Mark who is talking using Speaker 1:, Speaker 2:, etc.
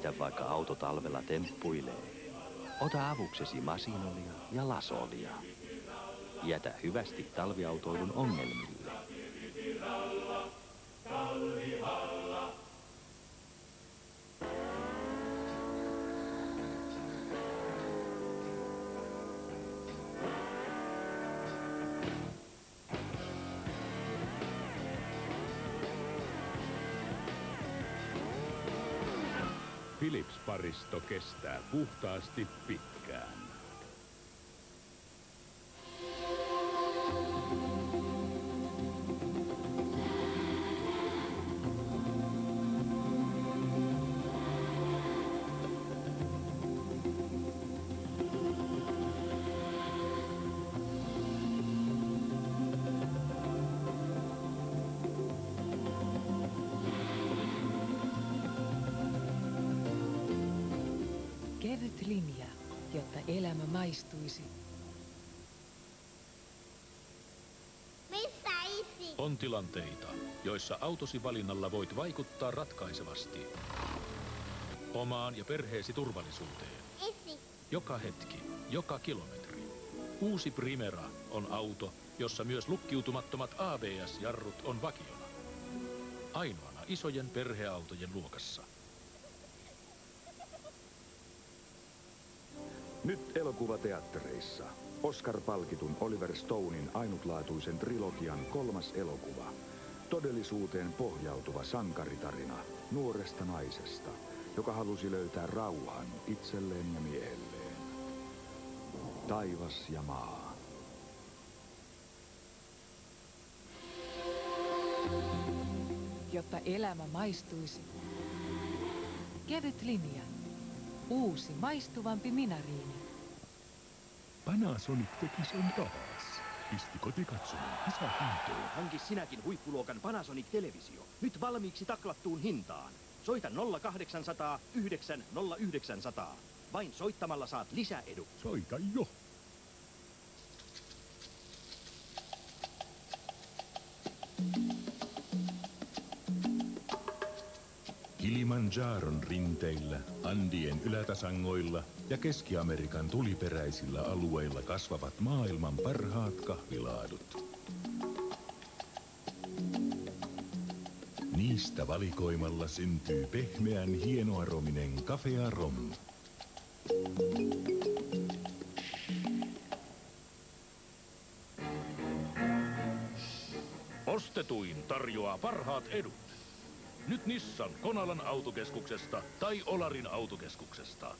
Speaker 1: riitä, vaikka auto talvella temppuilee. Ota avuksesi masinolia ja lasolia. Jätä hyvästi talviautoilun ongelmille.
Speaker 2: Philips-paristo kestää puhtaasti pitkään.
Speaker 3: Kevyt linja, jotta elämä maistuisi.
Speaker 4: Missä isi?
Speaker 5: On tilanteita, joissa autosi valinnalla voit vaikuttaa ratkaisevasti omaan ja perheesi turvallisuuteen.
Speaker 4: Isi.
Speaker 5: Joka hetki, joka kilometri. Uusi Primera on auto, jossa myös lukkiutumattomat ABS-jarrut on vakiona. Ainoana isojen perheautojen luokassa.
Speaker 6: Nyt elokuvateattereissa. Oscar-palkitun Oliver Stonein ainutlaatuisen trilogian 3. elokuva. Todellisuuteen pohjautuva sankaritarina nuoresta naisesta, joka halusi löytää rauhan itselleen ja miehelleen. Taivas ja maa.
Speaker 3: Jotta elämä maistuisi. Kevyt linja. Uusi maistuvampi minariini.
Speaker 2: Panasonic teki sen taas. Pisti kotikatsomun kisahintoon.
Speaker 7: Hanki sinäkin huippuluokan Panasonic-televisio. Nyt valmiiksi taklattuun hintaan. Soita 0800 90900. Vain soittamalla saat lisäedut.
Speaker 2: Soita jo. Kilimanjaron rinteillä, Andien ylätasangoilla ja Keski-Amerikan tuliperäisillä alueilla kasvavat maailman parhaat kahvilaadut. Niistä valikoimalla syntyy pehmeän hienoarominen Cafe Arôme.
Speaker 5: Ostetuin tarjoaa parhaat edut. Nyt Nissan Konalan autokeskuksesta tai Olarin autokeskuksesta.